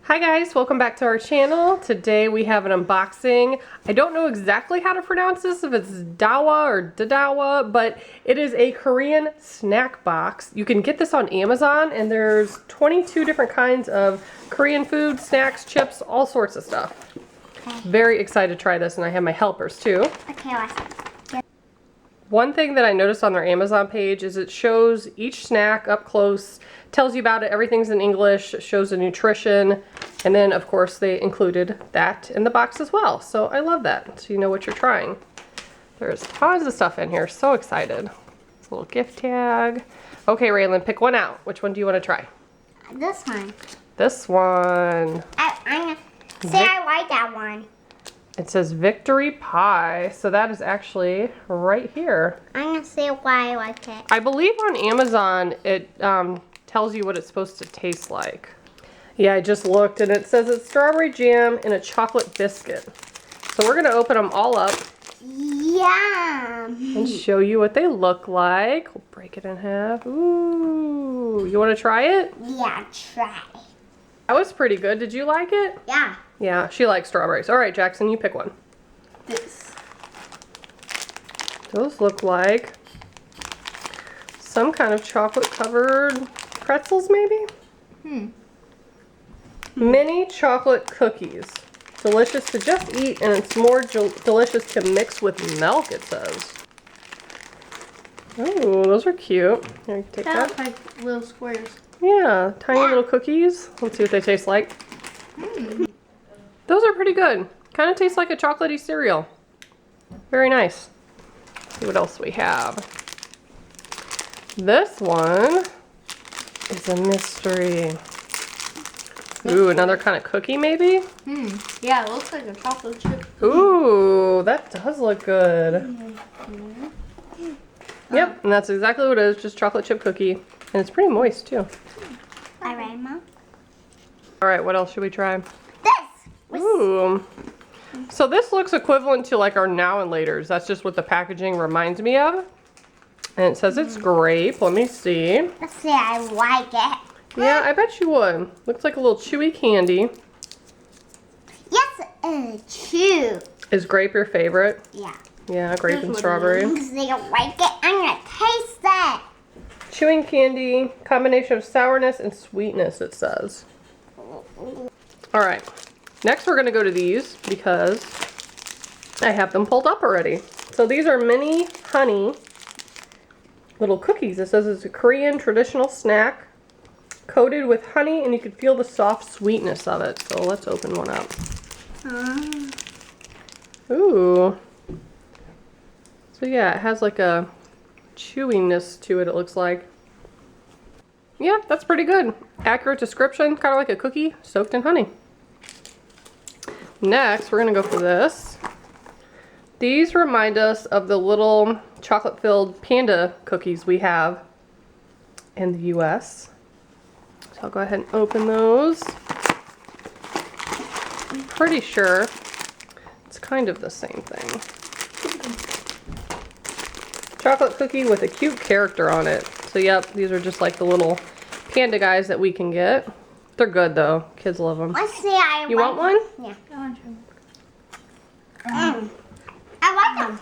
Hi guys, welcome back to our channel. Today we have an unboxing. I don't know exactly how to pronounce this, if it's DDOWA or DDOWA, but it is a Korean snack box. You can get this on Amazon and there's 22 different kinds of Korean food, snacks, chips, all sorts of stuff. Okay. Very excited to try this, and I have my helpers too. Okay, awesome. One thing that I noticed on their Amazon page is it shows each snack up close, tells you about it, everything's in English, shows the nutrition, and then of course they included that in the box as well. So I love that, so you know what you're trying. There's tons of stuff in here, so excited. It's a little gift tag. Okay, Raylan, pick one out. Which one do you want to try? This one. This one. I'm gonna say I like that one. It says Victory Pie, so that is actually right here. I'm gonna say why I like it. I believe on Amazon it tells you what it's supposed to taste like. Yeah, I just looked and it says it's strawberry jam and a chocolate biscuit. So we're gonna open them all up. Yum! And show you what they look like. We'll break it in half. Ooh, you wanna try it? Yeah, try. That was pretty good. Did you like it? Yeah. Yeah, she likes strawberries. All right, Jackson, you pick one. This. Those look like some kind of chocolate covered pretzels, maybe? Mini chocolate cookies. Delicious to just eat, and it's more delicious to mix with milk, it says. Oh, those are cute. Here, take that. Looks like little squares. Yeah, tiny little cookies. Let's see what they taste like. Those are pretty good. Kind of taste like a chocolatey cereal. Very nice. Let's see what else we have. This one is a mystery. Ooh, another kind of cookie maybe? Yeah, it looks like a chocolate chip. Ooh, that does look good. Yep, and that's exactly what it is, just chocolate chip cookie. And it's pretty moist too. All right, Mom. All right, what else should we try? This. Ooh. So this looks equivalent to like our Now and Laters. That's just what the packaging reminds me of. And it says it's grape. Let me see. Let's say I like it. Yeah, I bet you would. Looks like a little chewy candy. Yes, chew. Is grape your favorite? Yeah. Yeah, grape and strawberry. Because they don't like it, I'm gonna taste it. Chewing candy, combination of sourness and sweetness, it says. All right. Next, we're going to go to these because I have them pulled up already. So these are mini honey little cookies. It says it's a Korean traditional snack coated with honey, and you can feel the soft sweetness of it. So let's open one up. Ooh. So yeah, it has like a chewiness to it, it looks like. Yeah, that's pretty good. Accurate description, kind of like a cookie soaked in honey. Next, we're gonna go for this. These remind us of the little chocolate-filled Panda cookies we have in the US. So I'll go ahead and open those. I'm pretty sure it's kind of the same thing. Chocolate cookie with a cute character on it. So yep, these are just like the little panda guys that we can get. They're good though. Kids love them. Let's see. You want one? Yeah. I like them.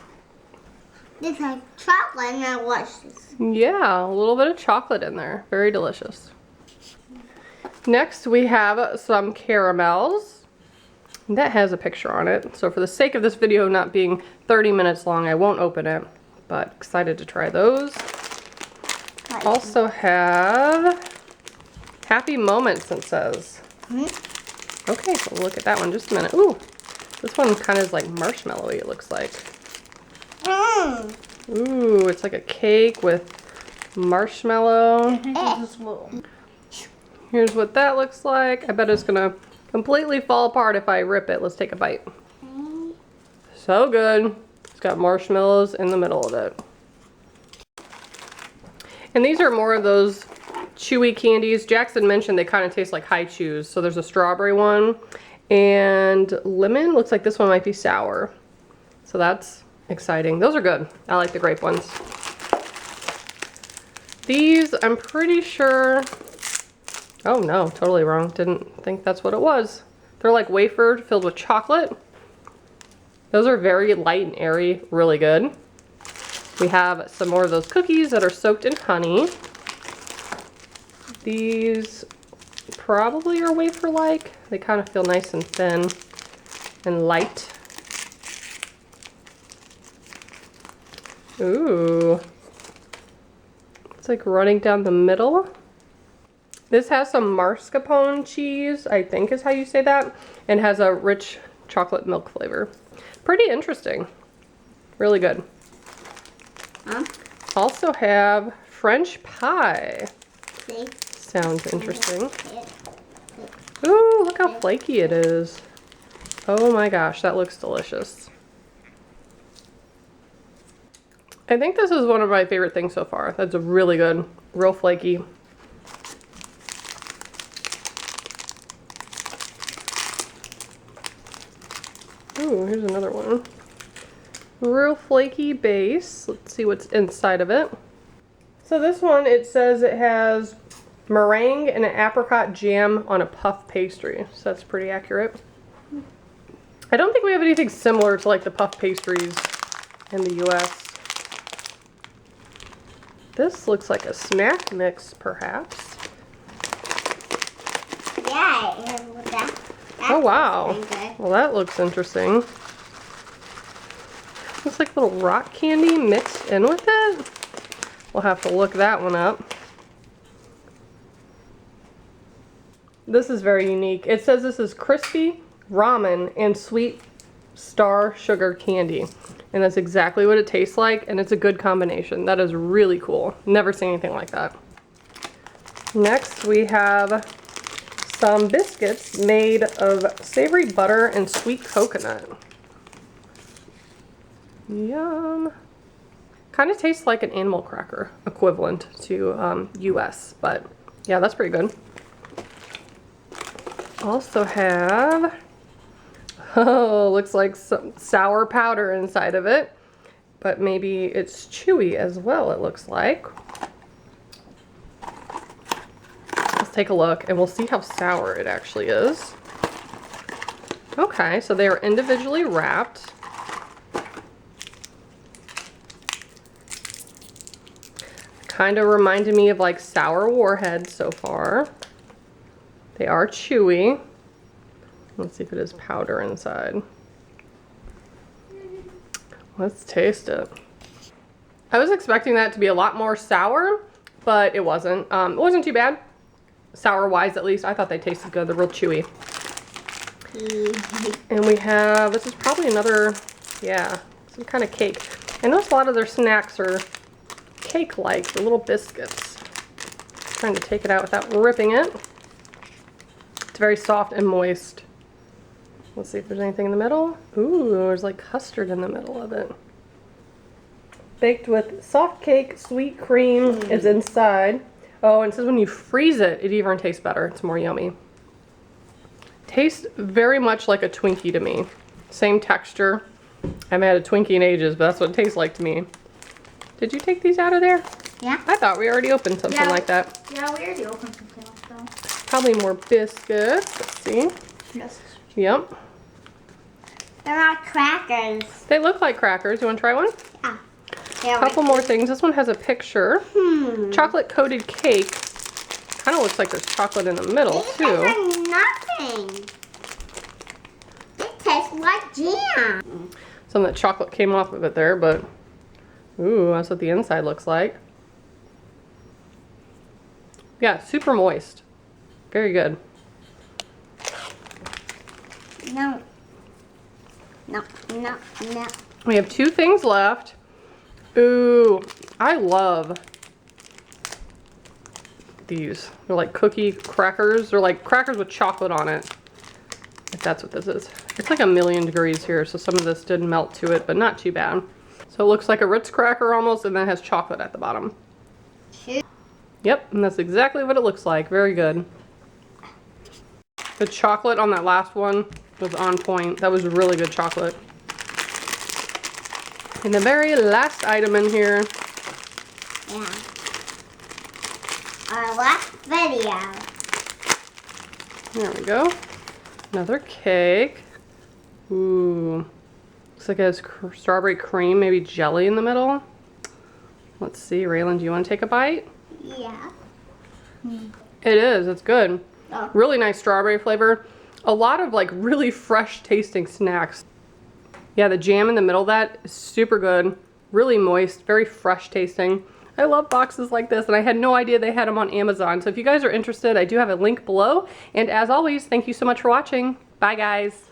It's like chocolate and I watch this. Yeah, a little bit of chocolate in there. Very delicious. Next we have some caramels. That has a picture on it. So for the sake of this video not being 30 minutes long, I won't open it. But excited to try those. Also have Happy Moments, it says. Okay, so we'll look at that one just a minute. Ooh, this one kind of is like marshmallowy, it looks like. Ooh, it's like a cake with marshmallow. Here's what that looks like. I bet it's gonna completely fall apart if I rip it. Let's take a bite. So good. It's got marshmallows in the middle of it. And these are more of those chewy candies. Jackson mentioned they kind of taste like high chews. So there's a strawberry one and lemon. Looks like this one might be sour. So that's exciting. Those are good. I like the grape ones. These, I'm pretty sure Oh no, totally wrong. Didn't think that's what it was. They're like wafer filled with chocolate. Those are very light and airy, really good. We have some more of those cookies that are soaked in honey. These probably are wafer-like. They kind of feel nice and thin and light. Ooh. It's like running down the middle. This has some mascarpone cheese, I think is how you say that, and has a rich chocolate milk flavor. Pretty interesting. Really good. Also have French pie. See? Sounds interesting. Ooh, look how flaky it is. Oh my gosh, that looks delicious. I think this is one of my favorite things so far. That's really good. Real flaky. Ooh, here's another one. Real flaky base. Let's see what's inside of it. So this one, it says it has meringue and an apricot jam on a puff pastry. So that's pretty accurate. I don't think we have anything similar to like the puff pastries in the US. This looks like a snack mix, perhaps. Yeah, it is that. Oh wow. Well, that looks interesting. Looks like little rock candy mixed in with it. We'll have to look that one up. This is very unique. It says this is crispy ramen and sweet star sugar candy. And that's exactly what it tastes like, and it's a good combination. That is really cool. Never seen anything like that. Next we have some biscuits made of savory butter and sweet coconut. Yum. Kind of tastes like an animal cracker equivalent to US, but yeah, that's pretty good. Also have, oh, looks like some sour powder inside of it, but maybe it's chewy as well, it looks like. Let's take a look and we'll see how sour it actually is. Okay, so they are individually wrapped. Kind of reminded me of like sour warheads so far. They are chewy. Let's see if it is powder inside. Let's taste it. I was expecting that to be a lot more sour, but it wasn't. It wasn't too bad. Sour-wise, at least. I thought they tasted good. They're real chewy. And we have, this is probably another, yeah, some kind of cake. I noticed a lot of their snacks are cake-like, the little biscuits. Trying to take it out without ripping it. It's very soft and moist. Let's see if there's anything in the middle. Ooh, there's like custard in the middle of it. Baked with soft cake, sweet cream is inside. Oh, and it says when you freeze it, it even tastes better. It's more yummy. Tastes very much like a Twinkie to me. Same texture. I haven't had a Twinkie in ages, but that's what it tastes like to me. Did you take these out of there? Yeah. I thought we already opened something like that. Yeah, we already opened something like that. Probably more biscuits. Let's see. Yes. Yep. They're not crackers. They look like crackers. You want to try one? Yeah. A couple more things. This one has a picture. Chocolate coated cake. Kind of looks like there's chocolate in the middle too. These are nothing. It tastes like jam. Some of the chocolate came off of it there, but ooh, that's what the inside looks like. Yeah, super moist. Very good. No. No, no, no. We have two things left. Ooh, I love these. They're like cookie crackers. They're like crackers with chocolate on it. If that's what this is. It's like 1,000,000 degrees here, so some of this did melt to it, but not too bad. So it looks like a Ritz cracker almost, and then it has chocolate at the bottom. Yep, and that's exactly what it looks like. Very good. The chocolate on that last one was on point. That was really good chocolate. And the very last item in here. Yeah. Our last video. There we go. Another cake. Ooh. Looks like it has strawberry cream, maybe jelly in the middle. Let's see, Raylan, do you want to take a bite? Yeah. It is, it's good. Oh. Really nice strawberry flavor. A lot of like really fresh tasting snacks. Yeah, the jam in the middle of that is super good. Really moist, very fresh tasting. I love boxes like this, and I had no idea they had them on Amazon. So if you guys are interested, I do have a link below. And as always, thank you so much for watching. Bye, guys.